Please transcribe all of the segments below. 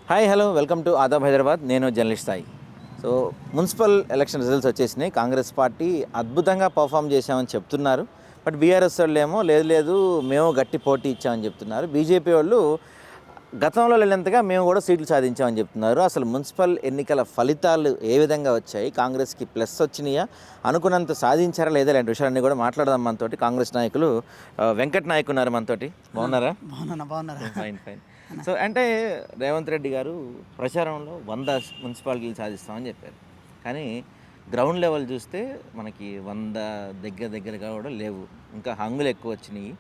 Hi hello welcome to Aadab Hyderabad. నేను journalist Sai. So municipal election results వచ్చేసినాయి. Congress party అద్భుతంగా perform చేశామని చెప్తున్నారు. బట్ బీఆర్ఎస్ వాళ్ళు ఏమో లేదు మేము గట్టి పోటీ ఇచ్చామని చెప్తున్నారు. బీజేపీ వాళ్ళు గతంలో లేనంతగా మేము కూడా సీట్లు సాధించామని చెప్తున్నారు. అసలు మున్సిపల్ ఎన్నికల ఫలితాలు ఏ విధంగా వచ్చాయి, కాంగ్రెస్కి ప్లస్ వచ్చినాయా, అనుకున్నంత సాధించారా లేదా ఇలాంటి విషయాలన్నీ కూడా మాట్లాడదాం. మనతోటి కాంగ్రెస్ నాయకులు వెంకట్ నాయక్ ఉన్నారు మనతోటి. బాగున్నారా? బాగున్నారా? Fine fine. సో అంటే రేవంత్ రెడ్డి గారు ప్రచారంలో 100 మున్సిపాలిటీలు సాధిస్తామని చెప్పారు. కానీ గ్రౌండ్ లెవెల్ చూస్తే మనకి 100 దగ్గరగా కూడా లేవు, ఇంకా హంగులు ఎక్కువ వచ్చినాయి.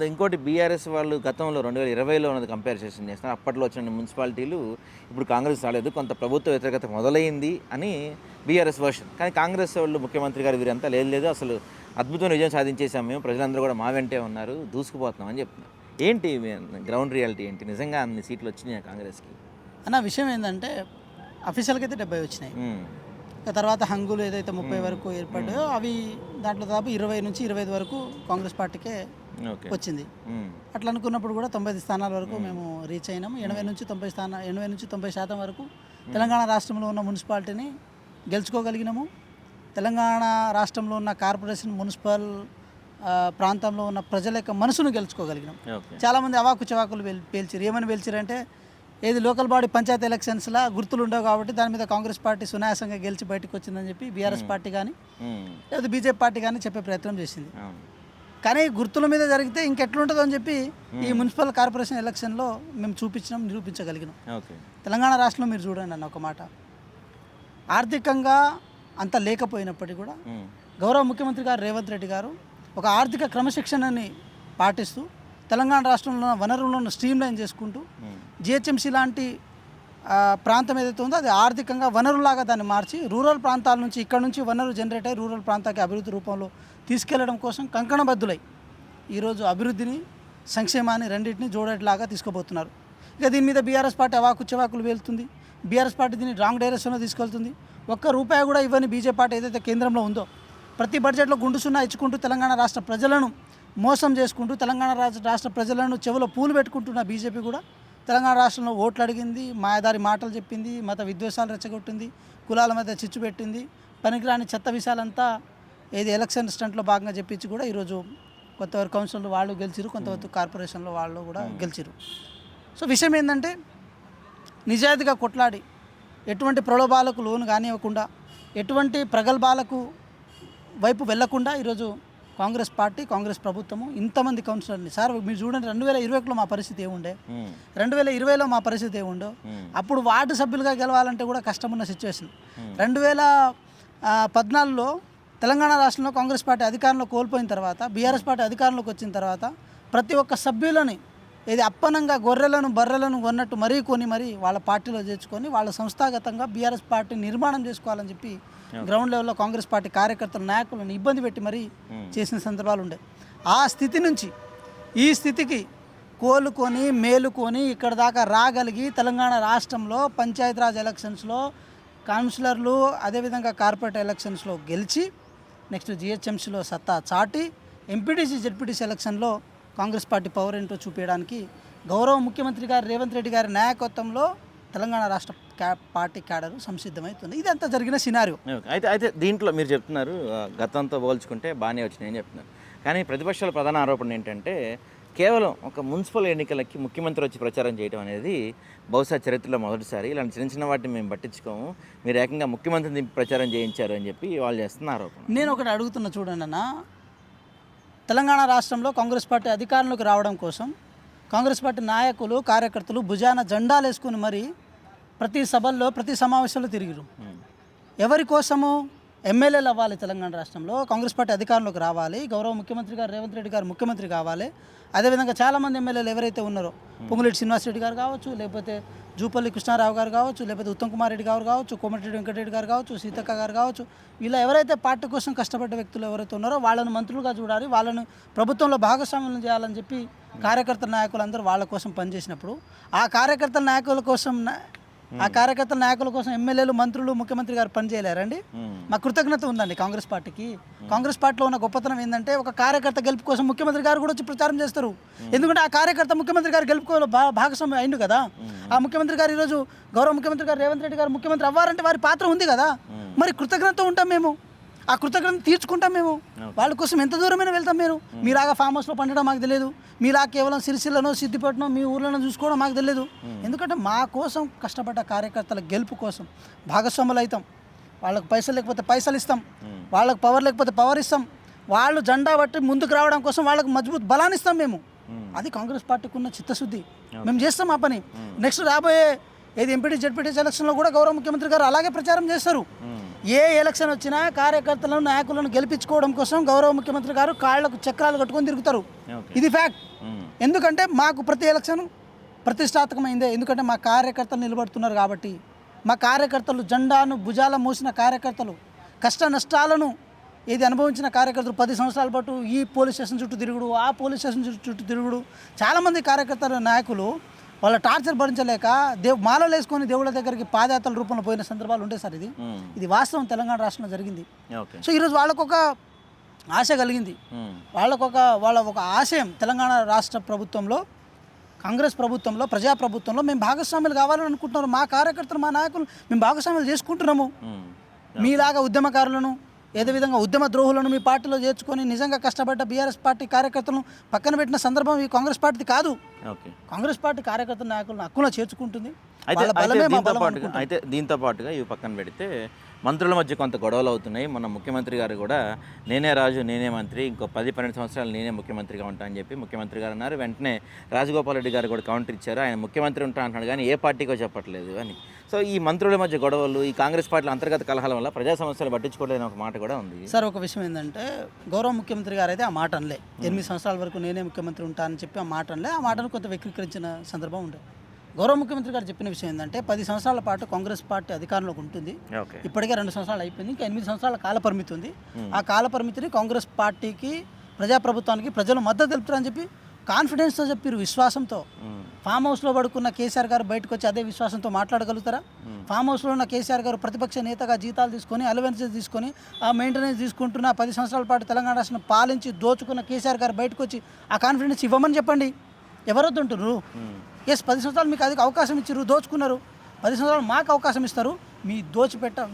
ఇంకోటి బీఆర్ఎస్ వాళ్ళు గతంలో 2020లో ఉన్నది కంపారిజన్ చేస్తున్నారు. అప్పట్లో వచ్చిన మున్సిపాలిటీలు ఇప్పుడు కాంగ్రెస్ రాలేదు, కొంత ప్రభుత్వ వ్యతిరేకత మొదలైంది అని బీఆర్ఎస్ వర్షన్. కానీ కాంగ్రెస్ వాళ్ళు ముఖ్యమంత్రి గారు వీరంతా లేదు అసలు అద్భుతమైన విజయం సాధించేసాం మేము, ప్రజలందరూ కూడా మా వెంటే ఉన్నారు, దూసుకుపోతున్నాం అని చెప్తున్నారు. ఏంటి గ్రౌండ్ రియాలిటీ ఏంటి? నిజంగా అన్ని సీట్లు వచ్చినాయి కాంగ్రెస్కి అన్న? విషయం ఏంటంటే అఫీషియల్కి అయితే 70 వచ్చినాయి. తర్వాత హంగులు ఏదైతే 30 వరకు ఏర్పడ్డాయో అవి దాంట్లో దాదాపు 20 నుంచి 25 వరకు కాంగ్రెస్ పార్టీకే వచ్చింది. అట్లా అనుకున్నప్పుడు కూడా 90 స్థానాల వరకు మేము రీచ్ అయినాము. 80 నుంచి 90% వరకు తెలంగాణ రాష్ట్రంలో ఉన్న మున్సిపాలిటీని గెలుచుకోగలిగినాము. తెలంగాణ రాష్ట్రంలో ఉన్న కార్పొరేషన్ మున్సిపల్ ప్రాంతంలో ఉన్న ప్రజల యొక్క మనసును గెలుచుకోగలిగినాం. చాలామంది అవాకు చవాకులు పేల్చిరు. ఏమని పేల్చిరంటే ఏది లోకల్ బాడీ పంచాయతీ ఎలక్షన్స్లా గుర్తులు ఉండవు కాబట్టి దాని మీద కాంగ్రెస్ పార్టీ సునాయాసంగా గెలిచి బయటకు వచ్చిందని చెప్పి బీఆర్ఎస్ పార్టీ కానీ లేదా బీజేపీ పార్టీ కానీ చెప్పే ప్రయత్నం చేసింది. కానీ గుర్తుల మీద జరిగితే ఇంకెట్లుంటుందో అని చెప్పి ఈ మున్సిపల్ కార్పొరేషన్ ఎలక్షన్లో మేము నిరూపించగలిగినాం. తెలంగాణ రాష్ట్రంలో మీరు చూడండి అన్న, ఒక మాట, ఆర్థికంగా అంత లేకపోయినప్పటికీ కూడా గౌరవ ముఖ్యమంత్రి గారు రేవంత్ రెడ్డి గారు ఒక ఆర్థిక క్రమశిక్షణని పాటిస్తూ తెలంగాణ రాష్ట్రంలో వనరులను స్ట్రీమ్లైన్ చేసుకుంటూ జిహెచ్ఎంసీ లాంటి ప్రాంతం ఏదైతే ఉందో అది ఆర్థికంగా వనరులాగా దాన్ని మార్చి రూరల్ ప్రాంతాల నుంచి ఇక్కడ నుంచి వనరు జనరేట్ అయ్యి రూరల్ ప్రాంతానికి అభివృద్ధి రూపంలో తీసుకెళ్లడం కోసం కంకణబద్దులై ఈరోజు అభివృద్ధిని సంక్షేమాన్ని రెండింటిని జోడేట్లాగా తీసుకుపోతున్నారు. ఇక దీని మీద బీఆర్ఎస్ పార్టీ అవాకు చెవాకులు వెళ్తుంది. బీఆర్ఎస్ పార్టీ దీన్ని రాంగ్ డైరెక్షన్లో తీసుకెళ్తుంది. ₹1 కూడా ఇవ్వని బీజేపీ పార్టీ ఏదైతే కేంద్రంలో ఉందో ప్రతి బడ్జెట్లో గుండు సున్నా ఇచ్చుకుంటూ తెలంగాణ రాష్ట్ర ప్రజలను మోసం చేసుకుంటూ తెలంగాణ రాష్ట్ర ప్రజలను చెవులో పూలు పెట్టుకుంటున్న బీజేపీ కూడా తెలంగాణ రాష్ట్రంలో ఓట్లు అడిగింది, మాయదారి మాటలు చెప్పింది, మత విద్వేషాలు రెచ్చగొట్టింది, కులాల మధ్య చిచ్చు పెట్టింది, పనికిరాని చెత్త విషయాలంతా ఏది ఎలక్షన్ స్టంట్లో భాగంగా చెప్పించి కూడా ఈరోజు కొంతవరకు కౌన్సిల్లో వాళ్ళు గెలిచిరు, కొంతవరకు కార్పొరేషన్లో వాళ్ళు కూడా గెలిచిరు. సో విషయం ఏంటంటే నిజాయితీగా కొట్లాడి ఎటువంటి ప్రలోభాలకు లోను కానివ్వకుండా ఎటువంటి ప్రగల్భాలకు వైపు వెళ్లకుండా ఈరోజు కాంగ్రెస్ పార్టీ కాంగ్రెస్ ప్రభుత్వము ఇంతమంది కౌన్సిలర్ని, సార్ మీరు చూడండి 2021లో మా పరిస్థితి ఏముండే, 2020లో మా పరిస్థితి ఏముండో, అప్పుడు వార్డు సభ్యులుగా గెలవాలంటే కూడా కష్టమున్న సిచ్యువేషన్. 2014లో తెలంగాణ రాష్ట్రంలో కాంగ్రెస్ పార్టీ అధికారంలో కోల్పోయిన తర్వాత బీఆర్ఎస్ పార్టీ అధికారంలోకి వచ్చిన తర్వాత ప్రతి ఒక్క సభ్యులని ఇది అప్పనంగా గొర్రెలను బర్రెలను కొన్నట్టు మరీ వాళ్ళ పార్టీలో చేర్చుకొని వాళ్ళ సంస్థాగతంగా బీఆర్ఎస్ పార్టీ నిర్మాణం చేసుకోవాలని చెప్పి గ్రౌండ్ లెవెల్లో కాంగ్రెస్ పార్టీ కార్యకర్తల నాయకులను ఇబ్బంది పెట్టి మరీ చేసిన సందర్భాలు ఉండే. ఆ స్థితి నుంచి ఈ స్థితికి కోలుకొని మేలుకొని ఇక్కడ దాకా రాగలిగి తెలంగాణ రాష్ట్రంలో పంచాయతీరాజ్ ఎలక్షన్స్లో కౌన్సిలర్లు అదేవిధంగా కార్పొరేట్ ఎలక్షన్స్లో గెలిచి నెక్స్ట్ జిహెచ్ఎంసీలో సత్తా చాటి ఎంపీటీసీ జెడ్పీటీసీ ఎలక్షన్లో కాంగ్రెస్ పార్టీ పవర్ ఏంటో చూపించడానికి గౌరవ ముఖ్యమంత్రి గారు రేవంత్ రెడ్డి గారి నాయకత్వంలో తెలంగాణ రాష్ట్ర పార్టీ క్యాడర్ సంసిద్ధమవుతుంది. ఇదంతా జరిగిన సినారియో. అయితే దీంట్లో మీరు చెప్తున్నారు గతంతో పోల్చుకుంటే బాగానే వచ్చినాయని చెప్తున్నారు. కానీ ప్రతిపక్షాల ప్రధాన ఆరోపణ ఏంటంటే కేవలం ఒక మున్సిపల్ ఎన్నికలకి ముఖ్యమంత్రి వచ్చి ప్రచారం చేయడం అనేది బహుశా చరిత్రలో మొదటిసారి. ఇలాంటి చిన్న వాటిని మేము పట్టించుకోము, మీరు ఏకంగా ముఖ్యమంత్రిని ప్రచారం చేయించారు అని చెప్పి వాళ్ళు చేస్తున్న ఆరోపణ. నేను ఒకటి అడుగుతున్నా చూడండి అన్న, తెలంగాణ రాష్ట్రంలో కాంగ్రెస్ పార్టీ అధికారంలోకి రావడం కోసం కాంగ్రెస్ పార్టీ నాయకులు కార్యకర్తలు భుజాన జెండాలు వేసుకుని మరి ప్రతి సభల్లో ప్రతి సమావేశంలో తిరిగిరు. ఎవరి కోసము? ఎమ్మెల్యేలు అవ్వాలి తెలంగాణ రాష్ట్రంలో, కాంగ్రెస్ పార్టీ అధికారంలోకి రావాలి, గౌరవ ముఖ్యమంత్రి గారు రేవంత్ రెడ్డి గారు ముఖ్యమంత్రి కావాలి. అదేవిధంగా చాలామంది ఎమ్మెల్యేలు ఎవరైతే ఉన్నారో పొంగులేటి శ్రీనివాసరెడ్డి గారు కావచ్చు, లేకపోతే జూపల్లి కృష్ణారావు గారు కావచ్చు, లేకపోతే ఉత్తమ్ కుమార్ రెడ్డి గారు కావచ్చు, కోమటిరెడ్డి వెంకటరెడ్డి గారు కావచ్చు, సీతక్క గారు కావచ్చు, ఇలా ఎవరైతే పార్టీ కోసం కష్టపడ్డ వ్యక్తులు ఎవరైతే ఉన్నారో వాళ్ళను మంత్రులుగా చూడాలి, వాళ్ళను ప్రభుత్వంలో భాగస్వామ్యం చేయాలని చెప్పి కార్యకర్తల నాయకులందరూ వాళ్ళ కోసం పనిచేసినప్పుడు ఆ కార్యకర్తల నాయకుల కోసం ఆ కార్యకర్తల నాయకుల కోసం ఎమ్మెల్యేలు, మంత్రులు, ముఖ్యమంత్రి గారు పనిచేయలేరండి. మా కృతజ్ఞత ఉందండి కాంగ్రెస్ పార్టీకి. కాంగ్రెస్ పార్టీలో ఉన్న గొప్పతనం ఏంటంటే ఒక కార్యకర్త గెలుపు కోసం ముఖ్యమంత్రి గారు కూడా వచ్చి ప్రచారం చేస్తారు. ఎందుకంటే ఆ కార్యకర్త ముఖ్యమంత్రి గారు గెలుపుకోవాలి భాగస్వామి అయిండు కదా. ఆ ముఖ్యమంత్రి గారు ఈరోజు గౌరవ ముఖ్యమంత్రి గారు రేవంత్ రెడ్డి గారు ముఖ్యమంత్రి అవ్వారంటే వారి పాత్ర ఉంది కదా. మరి కృతజ్ఞత ఉంటాం మేము, ఆ కృతజ్ఞత తీర్చుకుంటాం మేము. వాళ్ళ కోసం ఎంత దూరమైనా వెళ్తాం. మీలాగా ఫామ్ హౌస్లో పండడం మాకు తెలియదు, మీలా కేవలం సిరిసిల్లను, సిద్దిపేటను, మీ ఊర్లను చూసుకోవడం మాకు తెలియదు. ఎందుకంటే మా కోసం కష్టపడ్డ కార్యకర్తల గెలుపు కోసం భాగస్వాములు అవుతాం. వాళ్ళకు పైసలు లేకపోతే పైసలు ఇస్తాం, వాళ్ళకు పవర్ లేకపోతే పవర్ ఇస్తాం. వాళ్ళు జెండా బట్టి ముందుకు రావడం కోసం వాళ్ళకు మజబూత్ బలాన్ని ఇస్తాం మేము. అది కాంగ్రెస్ పార్టీకి ఉన్న చిత్తశుద్ధి. మేము చేస్తాం ఆ పని. నెక్స్ట్ రాబోయే ఎంపీటీ జెడ్పీటీ ఎలక్షన్లో కూడా గౌరవ ముఖ్యమంత్రి గారు అలాగే ప్రచారం చేస్తారు. ఏ ఎలక్షన్ వచ్చినా కార్యకర్తలను, నాయకులను గెలిపించుకోవడం కోసం గౌరవ ముఖ్యమంత్రి గారు కాళ్లకు చక్రాలు కట్టుకొని తిరుగుతారు. ఇది ఫ్యాక్ట్. ఎందుకంటే మాకు ప్రతి ఎలక్షన్ ప్రతిష్టాత్మకమైందే. ఎందుకంటే మా కార్యకర్తలు నిలబడుతున్నారు కాబట్టి. మా కార్యకర్తలు జెండాను భుజాల మోసిన కార్యకర్తలు, కష్ట నష్టాలను అనుభవించిన కార్యకర్తలు 10 సంవత్సరాల పాటు ఈ పోలీస్ స్టేషన్ చుట్టూ తిరుగుడు, ఆ పోలీస్ స్టేషన్ చుట్టూ తిరుగుడు. చాలామంది కార్యకర్తల నాయకులు వాళ్ళ టార్చర్ భరించలేక మాలలు వేసుకొని దేవుళ్ళ దగ్గరికి పాదయాత్రల రూపంలో పోయిన సందర్భాలు ఉంటాయి సార్. ఇది వాస్తవం, తెలంగాణ రాష్ట్రంలో జరిగింది. సో ఈరోజు వాళ్ళకొక ఆశ కలిగింది, వాళ్ళ ఒక ఆశయం తెలంగాణ రాష్ట్ర ప్రభుత్వంలో, కాంగ్రెస్ ప్రభుత్వంలో, ప్రజాప్రభుత్వంలో మేము భాగస్వాములు కావాలని అనుకుంటున్నారు. మా కార్యకర్తలు, మా నాయకులు మేము భాగస్వాములు చేసుకుంటున్నాము. మీలాగా ఉద్యమకారులను, ఏదో విధంగా ఉద్యమ ద్రోహులను మీ పార్టీలో చేర్చుకొని నిజంగా కష్టపడ్డ బీఆర్ఎస్ పార్టీ కార్యకర్తలను పక్కన పెట్టిన సందర్భం ఈ కాంగ్రెస్ పార్టీ కాదు. కాంగ్రెస్ పార్టీ కార్యకర్తల నాయకులను హక్కులో చేర్చుకుంటుంది. అయితే దీంతో పాటుగా ఇవి పక్కన పెడితే మంత్రుల మధ్య కొంత గొడవలు అవుతున్నాయి. మన ముఖ్యమంత్రి గారు కూడా నేనే రాజు నేనే మంత్రి, ఇంకో 10-12 సంవత్సరాలు నేనే ముఖ్యమంత్రిగా ఉంటా అని చెప్పి ముఖ్యమంత్రి గారు అన్నారు. వెంటనే రాజగోపాల్ రెడ్డి గారు కూడా కౌంటర్ ఇచ్చారు. ఆయన ముఖ్యమంత్రి ఉంటా అంటున్నాడు కానీ ఏ పార్టీకో చెప్పట్లేదు అని. సో ఈ మంత్రుల మధ్య గొడవలు, ఈ కాంగ్రెస్ పార్టీల అంతర్గత కలహాల వల్ల ప్రజా సమస్యలు పట్టించుకోలేని ఒక మాట కూడా ఉంది సార్. ఒక విషయం ఏంటంటే గౌరవ ముఖ్యమంత్రి గారు అయితే ఆ మాట అనలే. 8 సంవత్సరాల వరకు నేనే ముఖ్యమంత్రి ఉంటా అని చెప్పి ఆ మాట అనలే. ఆ మాటను కొంత వ్యక్తీకరించిన సందర్భం ఉండే. గౌరవ ముఖ్యమంత్రి గారు చెప్పిన విషయం ఏంటంటే 10 సంవత్సరాల పాటు కాంగ్రెస్ పార్టీ అధికారంలోకి ఉంటుంది. ఇప్పటికే 2 సంవత్సరాలు అయిపోయింది, ఇంకా 8 సంవత్సరాల కాల పరిమితి ఉంది. ఆ కాల పరిమితిని కాంగ్రెస్ పార్టీకి, ప్రజాప్రభుత్వానికి ప్రజలు మద్దతు తెలుపుతారని చెప్పి కాన్ఫిడెన్స్తో చెప్పారు, విశ్వాసంతో. ఫామ్ హౌస్లో పడుకున్న కేసీఆర్ గారు బయటకు వచ్చి అదే విశ్వాసంతో మాట్లాడగలుగుతారా? ఫామ్ హౌస్లో ఉన్న కేసీఆర్ గారు ప్రతిపక్ష నేతగా జీతాలు తీసుకొని, అలవెన్సెస్ తీసుకొని, ఆ మెయింటెనెన్స్ తీసుకుంటున్న 10 సంవత్సరాల పాటు తెలంగాణ రాష్ట్రం పాలించి దోచుకున్న కేసీఆర్ గారు బయటకు వచ్చి ఆ కాన్ఫిడెన్స్ ఇవ్వమని చెప్పండి. ఎవరొద్దుంటున్నారు? 10 సంవత్సరాలు మీకు అది అవకాశం ఇచ్చారు, దోచుకున్నారు. 10 సంవత్సరాలు మాకు అవకాశం ఇస్తారు.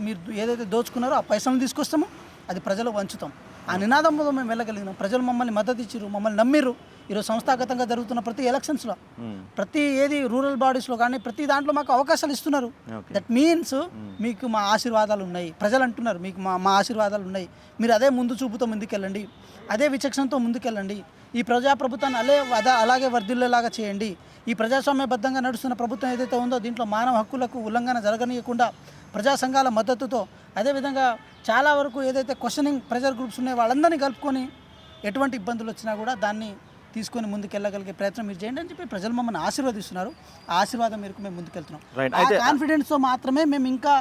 మీరు ఏదైతే దోచుకున్నారో ఆ పైసలను తీసుకొస్తాము, అది ప్రజలు వంచుతాం. ఆ నినాదంలో మేము వెళ్ళగలిగినాం. ప్రజలు మమ్మల్ని మద్దతు ఇచ్చారు, మమ్మల్ని నమ్మిర్రు. ఈరోజు సంస్థాగతంగా జరుగుతున్న ప్రతి ఎలక్షన్స్లో, ప్రతి రూరల్ బాడీస్లో కానీ ప్రతి దాంట్లో మాకు అవకాశాలు ఇస్తున్నారు. దట్ మీన్స్ మీకు మా ఆశీర్వాదాలు ఉన్నాయి. ప్రజలు అంటున్నారు మీకు మా ఆశీర్వాదాలు ఉన్నాయి. మీరు అదే ముందు చూపుతో ముందుకెళ్ళండి, అదే విచక్షణతో ముందుకెళ్ళండి. ఈ ప్రజాప్రభుత్వాన్ని అలాగే వర్ధిల్లేలాగా చేయండి. ఈ ప్రజాస్వామ్యబద్ధంగా నడుస్తున్న ప్రభుత్వం ఏదైతే ఉందో దీంట్లో మానవ హక్కులకు ఉల్లంఘన జరగనీయకుండా ప్రజా సంఘాల మద్దతుతో, అదేవిధంగా చాలా వరకు ఏదైతే క్వశ్చనింగ్ ప్రెజర్ గ్రూప్స్ ఉన్నాయో వాళ్ళందరినీ కలుపుకొని ఎటువంటి ఇబ్బందులు వచ్చినా కూడా దాన్ని తీసుకొని ముందుకెళ్ళగలిగే ప్రయత్నం మీరు చేయండి అని చెప్పి ప్రజలు మమ్మల్ని ఆశీర్వదిస్తున్నారు. ఆ ఆశీర్వాదం మేరకు మేము ముందుకెళ్తున్నాం. ఆ కాన్ఫిడెన్స్తో మాత్రమే మేము ఇంకా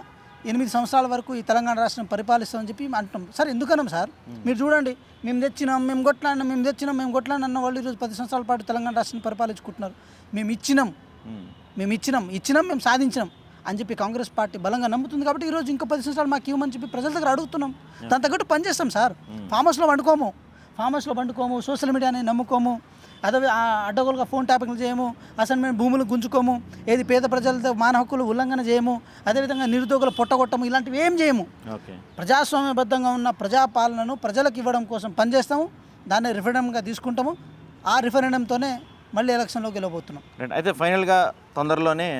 8 సంవత్సరాల వరకు ఈ తెలంగాణ రాష్ట్రం పరిపాలిస్తామని చెప్పి అంటున్నాం. సార్ ఎందుకన్నాం సార్? మీరు చూడండి, మేము తెచ్చినాం, మేము కొట్లాడినాం అన్న వాళ్ళు ఈరోజు 10 సంవత్సరాల పాటు తెలంగాణ రాష్ట్రాన్ని పరిపాలించుకుంటున్నారు. మేము ఇచ్చినాం, మేము సాధించినాం అని చెప్పి కాంగ్రెస్ పార్టీ బలంగా నమ్ముతుంది. కాబట్టి ఈరోజు ఇంకా 10 సంవత్సరాలు మాకు ఇవ్వమని చెప్పి ప్రజల దగ్గర అడుగుతున్నాం. దాని తగ్గట్టు పనిచేస్తాం సార్. ఫామ్ హౌస్లో వండుకోము, సోషల్ మీడియాని నమ్ముకోము, అదే అడ్డగోలుగా ఫోన్ ట్యాపింగ్లు చేయము, అసైన్మెంట్ భూములు గుంజుకోము, పేద ప్రజలతో మానవ హక్కులు ఉల్లంఘన చేయము, అదేవిధంగా నిరుద్యోగులు పొట్టగొట్టము, ఇలాంటివి ఏం చేయము. ప్రజాస్వామ్యబద్ధంగా ఉన్న ప్రజాపాలనను ప్రజలకు ఇవ్వడం కోసం పనిచేస్తాము. దాన్ని రిఫరెండంగా తీసుకుంటాము. ఆ రిఫరెండంతోనే మళ్ళీ ఎలక్షన్లో గెలవబోతున్నాం. అయితే ఫైనల్గా తొందరలోనే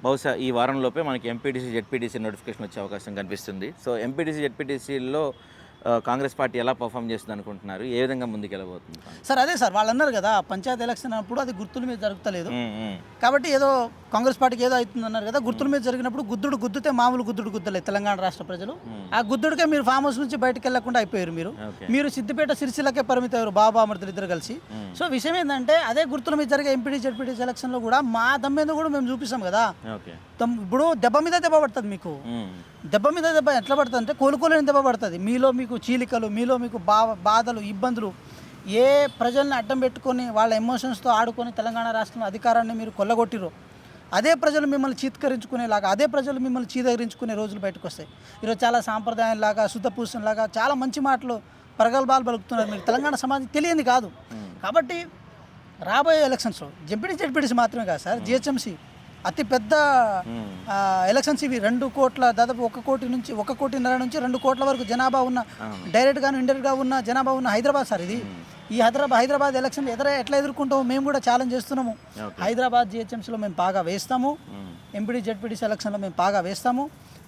బహుశా ఈ వారంలోపే మనకి ఎంపీటీసీ జెడ్పీటీసీ నోటిఫికేషన్ వచ్చే అవకాశం కనిపిస్తుంది. సో ఎంపీటీసీ జెడ్పీటీసీలో కాంగ్రెస్ పార్టీ ఎలా పర్ఫామ్ చేస్తుంది అనుకుంటున్నారు? ఏ విధంగా ముందుకెళ్ళబోతుంది సార్? అదే సార్, వాళ్ళు అన్నారు కదా పంచాయతీ ఎలక్షన్ అప్పుడు అది గుర్తుల మీద జరుగుతలేదు కాబట్టి ఏదో కాంగ్రెస్ పార్టీకి ఏదో అవుతుంది అన్నారు కదా. గుర్తుల మీద జరిగినప్పుడు గుద్దితే మామూలు గుద్దలేదు తెలంగాణ రాష్ట్ర ప్రజలు. ఆ గుద్దుడికే మీరు ఫామ్ హౌస్ నుంచి బయటకు వెళ్లకుండా అయిపోయారు. మీరు సిద్దిపేట సిరిసిల్లకే పరిమితయ్యారు బాబా అమృతులు ఇద్దరు కలిసి. సో విషయం ఏంటంటే అదే గుర్తుల మీద జరిగే ఎంపీటీ జెడ్పీటీ ఎలక్షన్లో కూడా మా దమ్మేందో కూడా మేము చూపిస్తాం కదా. ఇప్పుడు దెబ్బ మీద దెబ్బ పడుతుంది. మీకు దెబ్బ మీద దెబ్బ ఎట్లా పడుతుంది అంటే కోలుకోలేని దెబ్బ పడుతుంది. మీలో మీకు చీలికలు, మీలో మీకు బాధలు, ఇబ్బందులు, ఏ ప్రజల్ని అడ్డం పెట్టుకొని వాళ్ళ ఎమోషన్స్తో ఆడుకొని తెలంగాణ రాష్ట్రంలో అధికారాన్ని మీరు కొల్లగొట్టిరో, అదే ప్రజలు మిమ్మల్ని చీత్కరించుకునేలాగా, అదే ప్రజలు మిమ్మల్ని చీదరించుకునే రోజులు బయటకు వస్తాయి. ఈరోజు చాలా సాంప్రదాయంలాగా, శుద్ధపూసంలాగా చాలా మంచి మాటలు ప్రగల్భాలు పలుకుతున్నారు. మీకు తెలంగాణ సమాజం తెలియని కాదు. కాబట్టి రాబోయే ఎలక్షన్స్లో జెడ్పీటీసీ మాత్రమే కాదు సార్, జిహెచ్ఎంసీ అతి పెద్ద ఎలక్షన్స్ ఇవి. 2 కోట్ల దాదాపు 1 కోటి నుంచి 1 కోటిన్నర నుంచి 2 కోట్ల వరకు జనాభా ఉన్న, డైరెక్ట్గాను ఇండైరెక్ట్గా ఉన్న జనాభా ఉన్న హైదరాబాద్ సార్ ఇది. ఈ హైదరాబాద్ ఎలక్షన్ ఎట్లా ఎదుర్కొంటామో మేము కూడా ఛాలెంజ్ చేస్తున్నాము. హైదరాబాద్ జిహెచ్ఎంసీలో మేము బాగా వేస్తాము, ఎంపీడీ జెడ్పీటీసీ ఎలక్షన్లో మేము బాగా వేస్తాము.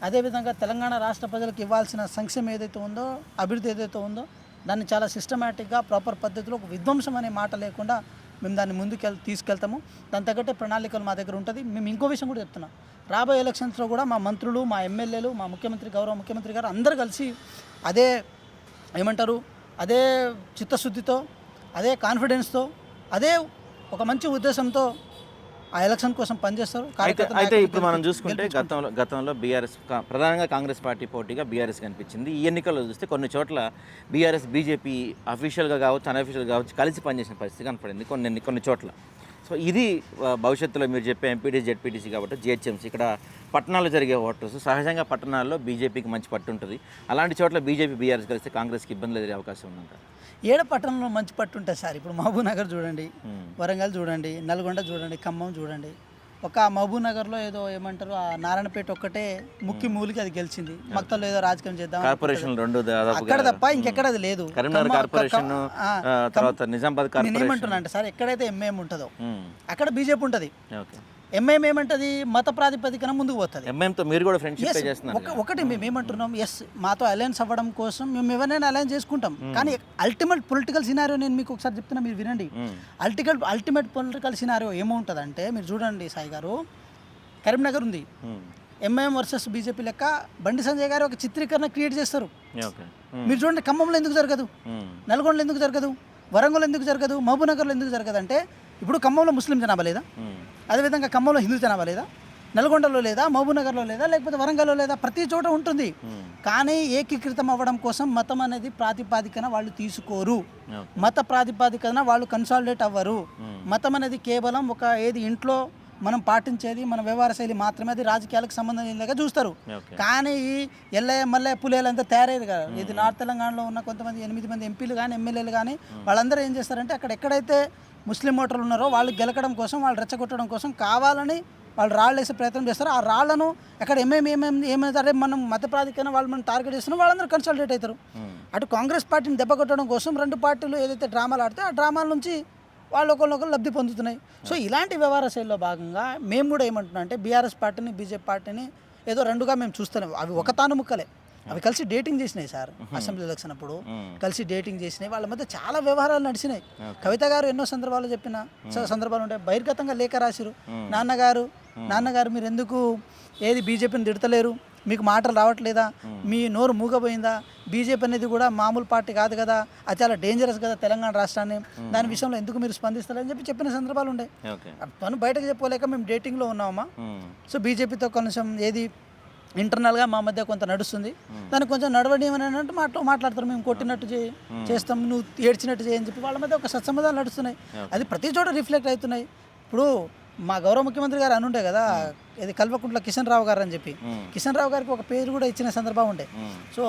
అదేవిధంగా తెలంగాణ రాష్ట్ర ప్రజలకు ఇవ్వాల్సిన సంక్షేమం ఏదైతే ఉందో, అభివృద్ధి ఏదైతే ఉందో, దాన్ని చాలా సిస్టమేటిక్గా ప్రాపర్ పద్ధతిలో ఒక విధ్వంసం అనే మాట లేకుండా మేము దాన్ని తీసుకెళ్తాము. దాని తగ్గట్టే ప్రణాళికలు మా దగ్గర ఉంటుంది. మేము ఇంకో విషయం కూడా చెప్తున్నాం, రాబోయే ఎలక్షన్స్లో కూడా మా మంత్రులు, మా ఎమ్మెల్యేలు, మా గౌరవ ముఖ్యమంత్రి గారు అందరూ కలిసి అదే అదే చిత్తశుద్ధితో, అదే కాన్ఫిడెన్స్తో, అదే ఒక మంచి ఉద్దేశంతో ఆ ఎలక్షన్ కోసం పనిచేస్తారు. అయితే ఇప్పుడు మనం చూసుకుంటే గతంలో బీఆర్ఎస్ ప్రధానంగా కాంగ్రెస్ పార్టీ పోటీగా బీఆర్ఎస్ కనిపించింది. ఈ ఎన్నికల్లో చూస్తే కొన్ని చోట్ల బీఆర్ఎస్ బీజేపీ అఫీషియల్గా కావచ్చు, అన్అఫీషియల్గా కావచ్చు, కలిసి పనిచేసిన పరిస్థితి కనపడింది కొన్ని చోట్ల. సో ఇది భవిష్యత్తులో మీరు చెప్పే ఎంపీటీ జెడ్పీటీసీ కాబట్టి జిహెచ్ఎంసీ ఇక్కడ పట్టణాల్లో జరిగే ఓటర్స్ సహజంగా పట్టణాల్లో బీజేపీకి మంచి పట్టు ఉంటుంది. అలాంటి చోట్ల బీజేపీ బీఆర్ఎస్ కలిస్తే కాంగ్రెస్కి ఇబ్బందులు ఎదురే అవకాశం ఉందంట. ఏడ పట్టణంలో మంచి పట్టు ఉంటుంది సార్. ఇప్పుడు మహబూబ్ నగర్ చూడండి, వరంగల్ చూడండి, నల్గొండ చూడండి, ఖమ్మం చూడండి. ఒక మహబూబ్ నగర్లో ఏదో ఆ నారాయణపేట ఒక్కటే మూలికి అది గెలిచింది. మొత్తంలో ఏదో రాజకీయం చేద్దాం కార్పొరేషన్ 2 అక్కడ తప్ప ఇంకెక్కడ అది లేదు. కరీంనగర్ కార్పొరేషన్, తర్వాత నిజామాబాద్ కార్పొరేషన్. నేను ఏమంటున్నా అంటే సార్, ఎక్కడైతే ఎంఐఎం ఉంటుందో అక్కడ బీజేపీ ఉంటుంది. ఎంఐఎం ఏమంటది, మత ప్రాతిపదికన ముందుకు పోతుంది. ఎంఐఎంతో మీరు కూడా ఫ్రెండ్షిప్ చేస్తున్నారు. ఒకటి మేము ఏమంటున్నాం, మాతో అలయన్స్ అవ్వడం కోసం మేము ఎవరైనా అలయన్స్ చేసుకుంటాం. కానీ అల్టిమేట్ పొలిటికల్ సినారియో నేను మీకు ఒకసారి చెప్తున్నా, మీరు వినండి. అల్టిమేట్ పొలిటికల్ సినారియో ఏముంటుందంటే, మీరు చూడండి సాయి గారు, కరీంనగర్ ఉంది, ఎంఐఎం వర్సెస్ బీజేపీ లెక్క బండి సంజయ్ గారు ఒక చిత్రీకరణ క్రియేట్ చేస్తారు. మీరు చూడండి, ఖమ్మంలో ఎందుకు జరగదు, నల్గొండలో ఎందుకు జరగదు, వరంగల్ ఎందుకు జరగదు, మహబూబ్ నగర్లో ఎందుకు జరగదు అంటే, ఇప్పుడు ఖమ్మంలో ముస్లిం జనాభా లేదా, అదేవిధంగా ఖమ్మంలో హిందూ జనాభా లేదా, నల్గొండలో లేదా, మహబూబ్ నగర్లో లేదా, లేకపోతే వరంగల్లో లేదా, ప్రతి చోట ఉంటుంది. కానీ ఏకీకృతం అవ్వడం కోసం మతం అనేది ప్రాతిపాదికన వాళ్ళు తీసుకోరు, మత ప్రాతిపాదికన వాళ్ళు కన్సాలిడేట్ అవ్వరు. మతం అనేది కేవలం ఏది ఇంట్లో మనం పాటించేది, మన వ్యవహార శైలి మాత్రమే, అది రాజకీయాలకు సంబంధం లేక చూస్తారు. కానీ ఈ ఎల్లయ్య మల్లయ్య పులేలంతా తయారయ్యారు కదా. ఇది నార్త్ తెలంగాణలో ఉన్న కొంతమంది 8 మంది ఎంపీలు కానీ ఎమ్మెల్యేలు కానీ వాళ్ళందరూ ఏం చేస్తారంటే, ఎక్కడైతే ముస్లిం ఓటర్లు ఉన్నారో వాళ్ళు గెలకడం కోసం, వాళ్ళు రెచ్చగొట్టడం కోసం కావాలని వాళ్ళు రాళ్ళు వేసే ప్రయత్నం చేస్తారు. ఆ రాళ్లను ఎక్కడ ఏమైతే మనం మత ప్రాతిపదికన వాళ్ళు మనం టార్గెట్ చేస్తున్నాం, వాళ్ళందరూ కన్సల్టేట్ అవుతారు. అటు కాంగ్రెస్ పార్టీని దెబ్బ కొట్టడం కోసం 2 పార్టీలు ఏదైతే డ్రామాలు ఆడితే ఆ డ్రామాల నుంచి వాళ్ళు ఒకరినొకరు లబ్ధి పొందుతున్నాయి. సో ఇలాంటి వ్యవహార శైలిలో భాగంగా మేము కూడా ఏమంటున్నాం అంటే, బీఆర్ఎస్ పార్టీని బీజేపీ పార్టీని ఏదో 2గా మేము చూస్తున్నాం. అవి ఒక తాను ముక్కలే, అవి కలిసి డేటింగ్ చేసినాయి సార్. అసెంబ్లీ ఎలక్షన్ అప్పుడు కలిసి డేటింగ్ చేసినాయి. వాళ్ళ మధ్య చాలా వ్యవహారాలు నడిచినాయి. కవిత గారు ఎన్నో సందర్భాలు చెప్పిన సందర్భాలు ఉంటాయి. బహిర్గతంగా లేఖ రాసిరు, నాన్నగారు మీరు ఎందుకు బీజేపీని తిడతలేరు, మీకు మాటలు రావట్లేదా, మీ నోరు మూగపోయిందా, బీజేపీ అనేది కూడా మామూలు పార్టీ కాదు కదా, అది చాలా డేంజరస్ కదా తెలంగాణ రాష్ట్రాన్ని, దాని విషయంలో ఎందుకు మీరు స్పందిస్తారని చెప్పిన సందర్భాలు ఉంటాయి. తను బయటకు చెప్పుకోలేక మేము డేటింగ్లో ఉన్నామా. సో బీజేపీతో కొంచెం ఇంటర్నల్గా మా మధ్య కొంత నడుస్తుంది, దానికి కొంచెం నడవడం అని మాట్లాడతారు. మేము కొట్టినట్టు చేస్తాం, నువ్వు ఏడ్చినట్టు చేయని చెప్పి వాళ్ళ మధ్య ఒక సత్సంబంధాలు నడుస్తున్నాయి. అది ప్రతి చోట రిఫ్లెక్ట్ అవుతున్నాయి. ఇప్పుడు మా గౌరవ ముఖ్యమంత్రి గారు అని ఉండే కదా, ఇది కల్వకుంట్ల కిషన్ రావు గారు అని చెప్పి, కిషన్ రావు గారికి ఒక పేరు కూడా ఇచ్చిన సందర్భం ఉండే. సో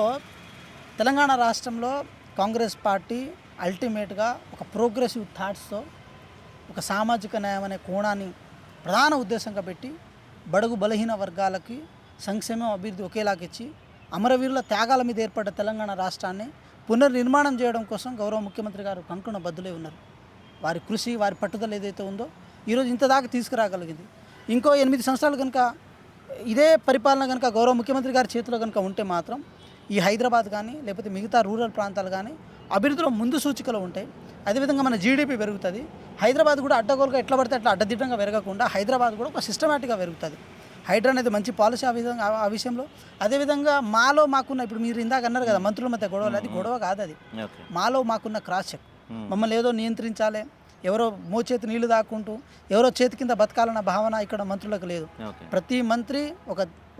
తెలంగాణ రాష్ట్రంలో కాంగ్రెస్ పార్టీ అల్టిమేట్గా ఒక ప్రోగ్రెసివ్ థాట్స్తో ఒక సామాజిక న్యాయం అనే కోణాన్ని ప్రధాన ఉద్దేశంగా పెట్టి బడుగు బలహీన వర్గాలకి సంక్షేమం అభివృద్ధి ఒకేలాగిచ్చి అమరవీరుల త్యాగాల మీద ఏర్పడ్డ తెలంగాణ రాష్ట్రాన్ని పునర్నిర్మాణం చేయడం కోసం గౌరవ ముఖ్యమంత్రి గారు కంకణ బద్దులై ఉన్నారు. వారి కృషి, వారి పట్టుదల ఏదైతే ఉందో ఈరోజు ఇంత దాకా తీసుకురాగలిగింది. ఇంకో 8 సంవత్సరాలు కనుక ఇదే పరిపాలన కనుక గౌరవ ముఖ్యమంత్రి గారి చేతిలో కనుక ఉంటే మాత్రం ఈ హైదరాబాద్ కానీ లేకపోతే మిగతా రూరల్ ప్రాంతాలు కానీ అభివృద్ధిలో ముందు సూచికలు ఉంటాయి. అదేవిధంగా మన జీడిపి పెరుగుతుంది. హైదరాబాద్ కూడా అడ్డగోలుగా ఎట్లా పడితే అట్లా అడ్డదిడ్డంగా పెరగకుండా హైదరాబాద్ కూడా ఒక సిస్టమేటిక్గా పెరుగుతుంది. హైడ్రా అనేది మంచి పాలసీ ఆ విషయంలో. అదేవిధంగా మాకున్న, ఇప్పుడు మీరు ఇందాక అన్నారు కదా మంత్రుల మధ్య గొడవలు, అది గొడవ కాదు, అది మాకున్న క్రాస్ చెక్. మమ్మల్ని ఏదో నియంత్రించాలి, ఎవరో మోచేతి నీళ్లు దాక్కుంటూ ఎవరో చేతి కింద బతకాలన్న భావన ఇక్కడ మంత్రులకు లేదు. ప్రతి మంత్రి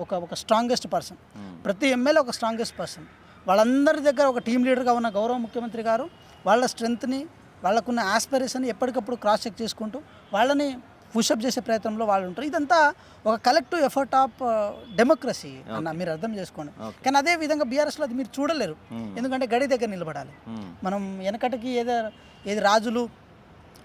ఒక స్ట్రాంగెస్ట్ పర్సన్, ప్రతి ఎమ్మెల్యే ఒక స్ట్రాంగెస్ట్ పర్సన్. వాళ్ళందరి దగ్గర ఒక టీం లీడర్గా ఉన్న గౌరవ ముఖ్యమంత్రి గారు వాళ్ళ స్ట్రెంగ్త్ని, వాళ్ళకున్న ఆస్పిరేషన్ ఎప్పటికప్పుడు క్రాస్ చెక్ చేసుకుంటూ వాళ్ళని పుషప్ చేసే ప్రయత్నంలో వాళ్ళు ఉంటారు. ఇదంతా ఒక కలెక్టివ్ ఎఫర్ట్ ఆఫ్ డెమోక్రసీ అన్న మీరు అర్థం చేసుకోండి. కానీ అదే విధంగా బీఆర్ఎస్లో అది మీరు చూడలేరు, ఎందుకంటే గడి దగ్గర నిలబడాలి. మనం వెనకటికి ఏది రాజులు,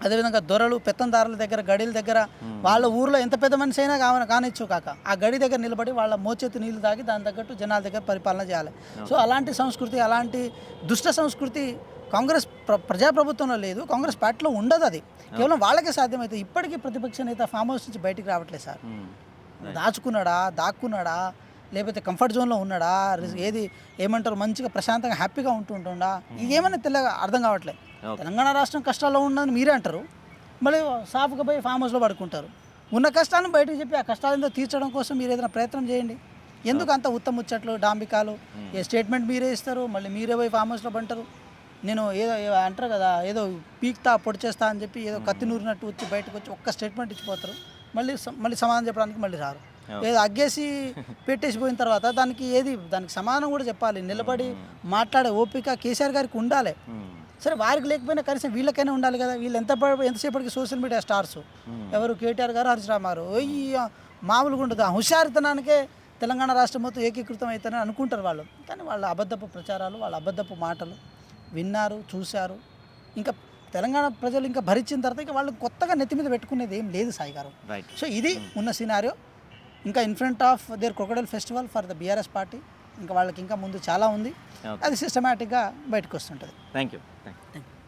అదేవిధంగా దొరలు, పెత్తందారుల దగ్గర, గడిల దగ్గర, వాళ్ళ ఊర్లో ఎంత పెద్ద మనిషి అయినా కానిచ్చు కాక ఆ గడి దగ్గర నిలబడి వాళ్ళ మోచేతి నీళ్లు తాగి దాని తగ్గట్టు జనాల దగ్గర పరిపాలన చేయాలి. సో అలాంటి సంస్కృతి, అలాంటి దుష్ట సంస్కృతి కాంగ్రెస్ ప్రజాప్రభుత్వంలో లేదు, కాంగ్రెస్ పార్టీలో ఉండదు. అది కేవలం వాళ్ళకే సాధ్యమవుతుంది. ఇప్పటికీ ప్రతిపక్ష నేత ఫామ్ హౌస్ నుంచి బయటికి రావట్లేదు సార్. దాక్కున్నాడా, లేకపోతే కంఫర్ట్ జోన్లో ఉన్నాడా, ఏమంటారు మంచిగా ప్రశాంతంగా హ్యాపీగా ఉంటుండా, ఇదేమన్నా తెల్లగా అర్థం కావట్లేదు. తెలంగాణ రాష్ట్రం కష్టాల్లో ఉన్నదని మీరే అంటారు, మళ్ళీ సాఫ్గా పోయి ఫామ్ హౌస్లో పడుకుంటారు. ఉన్న కష్టాలను బయటకు చెప్పి ఆ కష్టాలను తీర్చడం కోసం మీరు ఏదైనా ప్రయత్నం చేయండి. ఎందుకు అంత ఉత్తముచ్చట్లు, డాంబికాలు? ఏ స్టేట్మెంట్ మీరే ఇస్తారు, మళ్ళీ మీరే పోయి ఫామ్ హౌస్లో పంటారు. నేను ఏదో అంటారు కదా, ఏదో పీక్తా పొడి చేస్తా అని చెప్పి ఏదో కత్తి నూరినట్టు వచ్చి బయటకు వచ్చి ఒక్క స్టేట్మెంట్ ఇచ్చిపోతారు, మళ్ళీ సమాధానం చెప్పడానికి మళ్ళీ రారు. ఏదో అగ్గేసి పెట్టేసిపోయిన తర్వాత దానికి సమాధానం కూడా చెప్పాలి. నిలబడి మాట్లాడే ఓపిక కేసీఆర్ గారికి ఉండాలి. సరే వారికి లేకపోయినా కనీసం వీళ్ళకైనా ఉండాలి కదా. వీళ్ళు ఎంతసేపటికి సోషల్ మీడియా స్టార్స్ ఎవరు, కేటీఆర్ గారు, హరీష్ రావు గారు, మామూలుగా ఉండదు. ఆ హుషారితనానికే తెలంగాణ రాష్ట్రం మొత్తం ఏకీకృతం అవుతారని అనుకుంటారు వాళ్ళు. కానీ వాళ్ళ అబద్ధపు ప్రచారాలు, వాళ్ళ అబద్ధపు మాటలు విన్నారు, చూశారు. ఇంకా తెలంగాణ ప్రజలు ఇంకా భరించిన తర్వాత ఇక వాళ్ళు కొత్తగా నెత్తి మీద పెట్టుకునేది ఏం లేదు సాయి గారు. సో ఇది ఉన్న సినారియో. ఇంకా in front of their crocodile festival for the BRS party. ఇంకా వాళ్ళకి ఇంకా ముందు చాలా ఉంది, అది సిస్టమేటిక్గా బయటకు వస్తుంటుంది. Thank you.